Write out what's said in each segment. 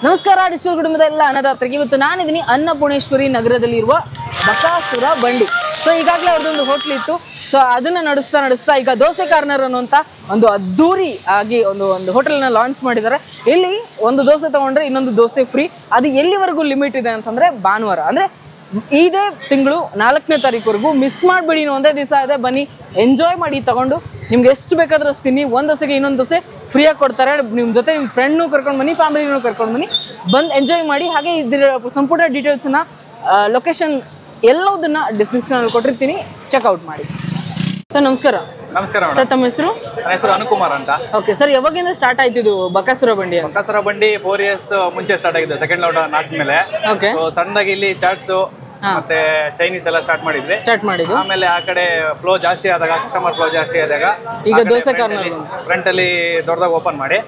ನಮಸ್ಕಾರ ಡಿಜಿಟಲ್ ಕುಟುಂಬದ ಎಲ್ಲ ಅನ್ನದಾತರಿಗೆ ಇವತ್ತು ನಾನಿದ್ದೀನಿ ಅನ್ನಪೂರ್ಣೇಶ್ವರಿ ನಗರದಲ್ಲಿರುವ ಬಕಾಸುರ ಬಂಡಿ. ಸೊ ಈಗಾಗಲೇ ಅವ್ರದ್ದೊಂದು ಹೋಟ್ಲ್ ಇತ್ತು. ಸೊ ಅದನ್ನ ನಡೆಸ್ತಾ ಈಗ ದೋಸೆ ಕಾರ್ನರ್ ಅನ್ನುವಂಥ ಒಂದು ಅದ್ದೂರಿ ಆಗಿ ಒಂದು ಹೋಟೆಲ್ನ ಲಾಂಚ್ ಮಾಡಿದ್ದಾರೆ. ಇಲ್ಲಿ ಒಂದು ದೋಸೆ ತಗೊಂಡ್ರೆ ಇನ್ನೊಂದು ದೋಸೆ ಫ್ರೀ. ಅದು ಎಲ್ಲಿವರೆಗೂ ಲಿಮಿಟ್ ಇದೆ ಅಂತಂದ್ರೆ ಭಾನುವಾರ, ಅಂದ್ರೆ ಇದೇ ತಿಂಗಳು 4ನೇ ತಾರೀಕುವರೆಗೂ ಮಿಸ್ ಮಾಡಬೇಡಿ. ಒಂದೇ ದಿವಸ ಇದೆ, ಬನ್ನಿ ಎಂಜಾಯ್ ಮಾಡಿ ತಗೊಂಡು ನಿಮ್ಗೆ ಎಷ್ಟು ಬೇಕಾದ್ರೂ ಅಸ್ತೀನಿ. ಒಂದು ದೋಸೆಗೆ ಇನ್ನೊಂದು ದೋಸೆ ಫ್ರೀಯಾಗಿ ಕೊಡ್ತಾರೆ. ನಿಮ್ಮ ಜೊತೆ ನಿಮ್ಮ ಫ್ರೆಂಡ್ನು ಕರ್ಕೊಂಡು ಬನ್ನಿ, ಫ್ಯಾಮಿಲಿನೂ ಕರ್ಕೊಂಡು ಬನ್ನಿ, ಬಂದು ಎಂಜಾಯ್ ಮಾಡಿ. ಹಾಗೆ ಇದರ ಸಂಪೂರ್ಣ ಡೀಟೇಲ್ಸನ್ನ ಲೊಕೇಶನ್ ಎಲ್ಲದನ್ನ ಡಿಸ್ಕ್ರಿಪ್ಷನಲ್ಲಿ ಕೊಟ್ಟಿರ್ತೀನಿ, ಚೆಕ್ಔಟ್ ಮಾಡಿ. ಸರ್ ನಮಸ್ಕಾರ. ನಮಸ್ಕಾರ ಸರ್, ತಮ್ಮ ಹೆಸರು? ನನ್ನ ಹೆಸರು ಅನುಕುಮಾರ್ ಅಂತ. ಓಕೆ ಸರ್, ಯಾವಾಗಿಂದ ಸ್ಟಾರ್ಟ್ ಆಯ್ತಿದ್ದು ಬಕಾಸುರ ಬಂಡಿ? ಬಕಾಸುರ ಬಂಡಿ 4 years ಮುಂಚೆ ಸ್ಟಾರ್ಟ್ ಆಗಿದೆ, ಸೆಕೆಂಡ್ ಲಾಕ್ಡೌನ್ ಆದ್ಮೇಲೆ. ಓಕೆ. ಸೊ ಸಣ್ಣದಾಗಿ ಇಲ್ಲಿ ಚಾಟ್ಸ್ ಮತ್ತೆ ಚೈನೀಸ್ ಎಲ್ಲ ಸ್ಟಾರ್ಟ್ ಮಾಡಿದ್ವಿ. ಆಮೇಲೆ ಆ ಕಡೆ ಫ್ಲೋ ಜಾಸ್ತಿ ಆದಾಗ, ಕಸ್ಟಮರ್ ಫ್ಲೋ ಜಾಸ್ತಿ ಆದಾಗ ಈಗ ದೋಸೆ ಕಾರ್ನರ್ ಫ್ರಂಟ್ ಅಲ್ಲಿ ದೊಡ್ಡದಾಗಿ ಓಪನ್ ಮಾಡಿ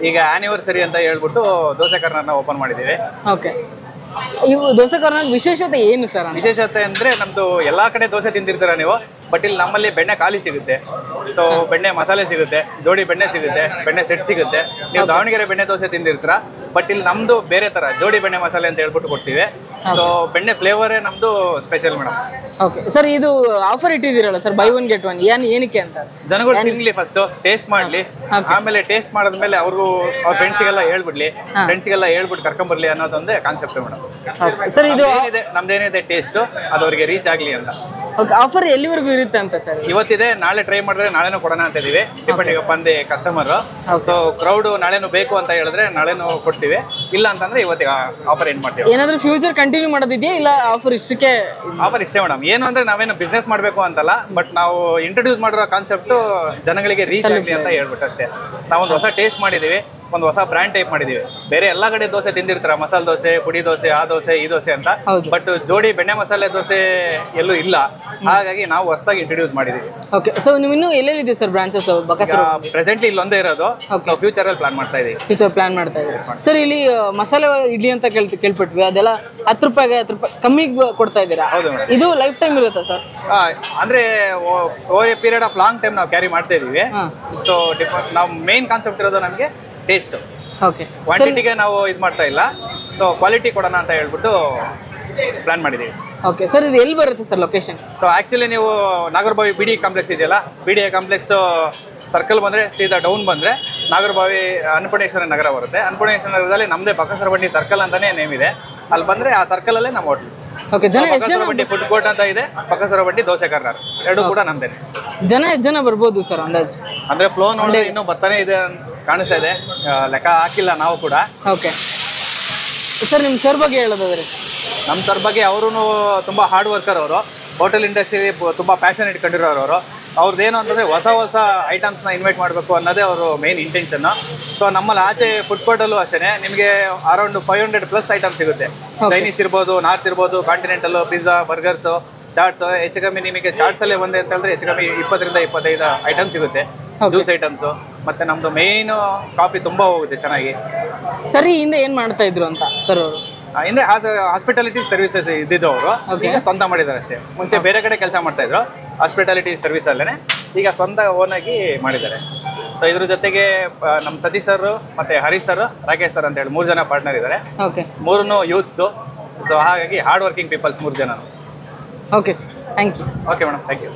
ಈಗ ಆನಿವರ್ಸರಿ ಅಂತ ಹೇಳ್ಬಿಟ್ಟು ದೋಸೆ ಕಾರ್ನರ್ನ ಓಪನ್ ಮಾಡಿದೀವಿ. ಓಕೆ. ಇವು ದೋಸೆ ಕಾರ್ನರ್ ವಿಶೇಷತೆ ಏನು ಸರ್? ವಿಶೇಷತೆ ಅಂದ್ರೆ ನಮ್ದು ಎಲ್ಲಾ ಕಡೆ ದೋಸೆ ತಿಂದಿರ್ತೀರ ನೀವು, ಬಟ್ ಇಲ್ಲಿ ನಮ್ಮಲ್ಲಿ ಬೆಣ್ಣೆ ಖಾಲಿ ಸಿಗುತ್ತೆ. ಸೊ ಬೆಣ್ಣೆ ಮಸಾಲೆ ಸಿಗುತ್ತೆ, ಜೋಡಿ ಬೆಣ್ಣೆ ಸಿಗುತ್ತೆ, ಬೆಣ್ಣೆ ಸೆಟ್ ಸಿಗುತ್ತೆ. ನೀವು ದಾವಣಗೆರೆ ಬೆಣ್ಣೆ ದೋಸೆ ತಿಂದಿರ್ತೀರ, ಬಟ್ ಇಲ್ಲಿ ನಮ್ದು ಬೇರೆ ತರ ಜೋಡಿ ಬೆಣ್ಣೆ ಮಸಾಲೆ ಅಂತ ಹೇಳ್ಬಿಟ್ಟು ಕೊಡ್ತೀವಿ. ಸೊ ಬೆಣ್ಣೆ ಫ್ಲೇವರೇ ನಮ್ದು ಸ್ಪೆಷಲ್ ಮೇಡಮ್. ಓಕೆ ಸರ್, ಇದು ಆಫರ್ ಇಟ್ಟಿದ್ದೀರಲ್ಲ ಸರ್, ಬೈ 1 get 1, ಏನಕ್ಕೆ ಅಂತ? ಜನಗಳು ತಿನ್ಲಿ, ಫಸ್ಟ್ ಟೇಸ್ಟ್ ಮಾಡ್ಲಿ, ಆಮೇಲೆ ಟೇಸ್ಟ್ ಮಾಡಿದ್ಮೇಲೆ ಅವ್ರಿಗೂ ಅವ್ರ ಫ್ರೆಂಡ್ಸಿಗೆಲ್ಲ ಹೇಳ್ಬಿಟ್ಟು ಕರ್ಕೊಂಬರ್ಲಿ ಅನ್ನೋದೊಂದೇ ಕಾನ್ಸೆಪ್ಟ್ ಮೇಡಮ್. ಸರ್ ಇದು ನಮ್ದೇನಿದೆ ಟೇಸ್ಟ್ ಅದು ಅವ್ರಿಗೆ ರೀಚ್ ಆಗ್ಲಿ ಅಂತ. ಓಕೆ, ಆಫರ್ ಎಲ್ಲಿವರೆಗೂ ಇರುತ್ತೆ ಅಂತ ಸರ್? ಇವತ್ತಿದೆ, ನಾಳೆ ಟ್ರೈ ಮಾಡಿದ್ರೆ ನಾಳೆನೂ ಕೊಡೋಣ ಅಂತ ಇದೀವಿ, depending upon the customer. So crowd ನಾಳೆನೂ ಬೇಕು ಅಂತ ಹೇಳಿದ್ರೆ ನಾಳೆನೂ ಕೊಡ್ತೀವಿ, ಇಲ್ಲ ಅಂತಂದ್ರೆ ಇವತ್ತಿಗೆ ಆಫರ್ ಎಂಡ್ ಮಾಡ್ತೀವಿ. ಏನಾದ್ರೂ ಫ್ಯೂಚರ್ ಕಂಟಿನ್ಯೂ ಮಾಡೋದಿದೆಯಾ, ಇಲ್ಲ ಆಫರ್ ಇಷ್ಟಕ್ಕೆ? ಆಫರ್ ಇಷ್ಟೇ ಮೇಡಮ್. ಏನು ಅಂದ್ರೆ ನಾವೇನು ಬಿಸ್ನೆಸ್ ಮಾಡಬೇಕು ಅಂತಲ್ಲ, ಬಟ್ ನಾವು ಇಂಟ್ರೊಡ್ಯೂಸ್ ಮಾಡಿರೋ ಕಾನ್ಸೆಪ್ಟ್ ಜನಗಳಿಗೆ ರೀಚ್ ಆಗಲಿ ಅಂತ ಹೇಳ್ಬಿಟ್ಟು ಅಷ್ಟೇ. ನಾವೊಂದು ಹೊಸ ಟೇಸ್ಟ್ ಮಾಡಿದೀವಿ, ಒಂದು ಹೊಸ ಬ್ರ್ಯಾಂಡ್ ಟೈಪ್ ಮಾಡಿದೀವಿ. ಬೇರೆ ಎಲ್ಲಾ ಕಡೆ ದೋಸೆ ತಿಂದಿರ್ತಾರ, ಮಸಾಲೆ ದೋಸೆ, ಪುಡಿ ದೋಸೆ, ಆ ದೋಸೆ ಈ ದೋಸೆ ಅಂತ, ಬಟ್ ಜೋಡಿ ಬೆಣ್ಣೆ ಮಸಾಲೆ ದೋಸೆ ಎಲ್ಲೂ ಇಲ್ಲ. ಹಾಗಾಗಿ ನಾವು ಹೊಸದಾಗಿ ಇಂಟ್ರೊಡ್ಯೂಸ್ ಮಾಡಿದೀವಿ. ಓಕೆ. ಸೊ ನೀವು ಇನ್ನೂ ಎಲ್ಲೆಲ್ಲಿದೆ ಸರ್ ಬ್ರಾಂಚಸ್ ಬಕಾಸುರ? ಪ್ರೆಸೆಂಟ್ಲಿ ಇಲ್ಲೊಂದೇ ಇರೋದು. ಫ್ಯೂಚರ್ ಅಲ್ಲಿ ಪ್ಲಾನ್ ಮಾಡ್ತಾ ಇದೀವಿ. ಮಾಡ್ತಾ ಇದ್ದೀವಿ ಸರ್. ಇಲ್ಲಿ ಮಸಾಲೆ ಇಡ್ಲಿ ಅಂತ ಕೇಳ್ಪಟ್ವಿ, ಅದೆಲ್ಲ 10 ರೂಪಾಯಿಗೆ 10 ರೂಪಾಯಿ ಕಮ್ಮಿಗೆ ಕೊಡ್ತಾ ಇದ್ದೀರಾ? ಹೌದು. ಇದು ಲೈಫ್ ಟೈಮ್ ಇರುತ್ತಾ ಸರ್? ಅಂದ್ರೆ over A period of long time ನಾವು ಕ್ಯಾರಿ ಮಾಡ್ತಾ ಇದೀವಿ. ಸೊ ನಾವು ಮೇನ್ ಕಾನ್ಸೆಪ್ಟ್ ಇರೋದು ನಮಗೆ ಟೇಸ್ಟ್. ಓಕೆ. ಕ್ವಾಂಟಿಟಿಗೆ ನಾವು ಇದು ಮಾಡ್ತಾ ಇಲ್ಲ, ಸೊ ಕ್ವಾಲಿಟಿ ಕೊಡೋಣ ಅಂತ ಹೇಳ್ಬಿಟ್ಟು ಪ್ಲಾನ್ ಮಾಡಿದ್ದೀವಿ. ಓಕೆ ಸರ್, ಇದು ಎಲ್ಲಿ ಬರುತ್ತೆ ಸರ್ ಲೊಕೇಶನ್? ಸೊ ಆ್ಯಕ್ಚುಲಿ ನೀವು ನಾಗರಬಾವಿ BDA ಕಾಂಪ್ಲೆಕ್ಸ್ ಇದೆಯಲ್ಲ, BDA ಕಾಂಪ್ಲೆಕ್ಸ್ ಸರ್ಕಲ್ ಬಂದರೆ ಸೀದಾ ಡೌನ್ ಬಂದರೆ ನಾಗರಬಾವಿ ಅನ್ನಪೂರ್ಣೇಶ್ವರಿ ನಗರ ಬರುತ್ತೆ. ಅನ್ನಪೂರ್ಣೇಶ್ವರಿ ನಗರದಲ್ಲಿ ನಮ್ಮದೇ ಬಕಾಸುರ ಬಂಡಿ ಸರ್ಕಲ್ ಅಂತಲೇ ನೇಮ್ ಇದೆ. ಅಲ್ಲಿ ಬಂದರೆ ಆ ಸರ್ಕಲಲ್ಲೇ ನಮ್ಮ ಹೋಟ್ಲು. ಓಕೆ. ಬಕಾಸುರ ಬಂಡಿ ಫುಡ್ ಕೋರ್ಟ್ ಅಂತ ಇದೆ, ಬಕಾಸುರ ಬಂಡಿ ದೋಸೆ ಕಾರ್ನರ್, ಎರಡು ಕೂಡ ನಮ್ಮದೇ. ಎಷ್ಟು ಜನ ಬರ್ಬೋದು ಸರ್ ಅಂದಾಜು? ಅಂದರೆ ಫ್ಲೋ ನೋಡಿ ಇನ್ನೂ ಬರ್ತಾನೆ ಇದೆ ಕಾಣಿಸ್ತಾ ಇದೆ, ಲೆಕ್ಕ ಹಾಕಿಲ್ಲ ನಾವು ಕೂಡ. ಓಕೆ ಸರ್, ನಿಮ್ಮ ಸರ್ ಬಗ್ಗೆ ಹೇಳೋದಾದ್ರೆ? ನಮ್ಮ ಸರ್ ಬಗ್ಗೆ ಅವರು ತುಂಬ ಹಾರ್ಡ್ ವರ್ಕರ್. ಅವರು ಹೋಟೆಲ್ ಇಂಡಸ್ಟ್ರಿ ತುಂಬ ಪ್ಯಾಷನ್ ಇಟ್ಕೊಂಡಿರೋರು. ಅವ್ರದ್ದೇನು ಅಂತಂದರೆ ಹೊಸ ಐಟಮ್ಸ್ನ ಇನ್ವೈಟ್ ಮಾಡಬೇಕು ಅನ್ನೋದೇ ಅವರು ಮೇನ್ ಇಂಟೆನ್ಷನ್ನು. ಸೊ ನಮ್ಮಲ್ಲಿ ಆಚೆ ಫುಡ್ ಕೋರ್ಟಲ್ಲೂ ಅಷ್ಟೇ ನಿಮಗೆ ಅರೌಂಡ್ 500+ ಐಟಮ್ಸ್ ಸಿಗುತ್ತೆ. ಚೈನೀಸ್ ಇರ್ಬೋದು, ನಾರ್ತ್ ಇರ್ಬೋದು, ಕಾಂಟಿನೆಂಟಲ್ಲು, ಪಿಜ್ಜಾ, ಬರ್ಗರ್ಸು, ಚಾಟ್ಸ್. ಹೆಚ್ಚು ಕಮ್ಮಿ ನಿಮಗೆ ಚಾಟ್ಸಲ್ಲೇ ಬಂದೆ ಅಂತ ಹೇಳಿದ್ರೆ ಹೆಚ್ಚು ಕಮ್ಮಿ 20 ರಿಂದ 25 ಐಟಮ್ ಸಿಗುತ್ತೆ. ಜ್ಯೂಸ್ ಐಟಮ್ಸು, ಮತ್ತು ನಮ್ಮದು ಮೇಯ್ನು ಕಾಫಿ ತುಂಬ ಹೋಗುತ್ತೆ ಚೆನ್ನಾಗಿ. ಸರಿ, ಹಿಂದೆ ಏನು ಮಾಡ್ತಾ ಇದ್ರು ಅಂತ ಸರ್ ಅವರು? ಹಿಂದೆ ಹಾಸ್ಪಿಟಾಲಿಟಿ ಸರ್ವಿಸಸ್ ಇದ್ದಿದ್ದು ಅವರು, ಈಗ ಸ್ವಂತ ಮಾಡಿದ್ದಾರೆ ಅಷ್ಟೇ. ಮುಂಚೆ ಬೇರೆ ಕಡೆ ಕೆಲಸ ಮಾಡ್ತಾಯಿದ್ರು ಹಾಸ್ಪಿಟಾಲಿಟಿ ಸರ್ವಿಸಲ್ಲೇ, ಈಗ ಸ್ವಂತ ಓನಾಗಿ ಮಾಡಿದ್ದಾರೆ. ಸೊ ಇದ್ರ ಜೊತೆಗೆ ನಮ್ಮ ಸತೀಶ್ ಸರ್ ಮತ್ತು ಹರೀಶ್ ಸರ್, ರಾಕೇಶ್ ಸರ್ ಅಂತ ಹೇಳಿ 3 ಜನ ಪಾರ್ಟ್ನರ್ ಇದ್ದಾರೆ. ಓಕೆ. 3 ಯೂತ್ಸು. ಸೊ ಹಾಗಾಗಿ ಹಾರ್ಡ್ ವರ್ಕಿಂಗ್ ಪೀಪಲ್ಸ್ 3 ಜನ. Okay sir, thank you. Okay madam, thank you.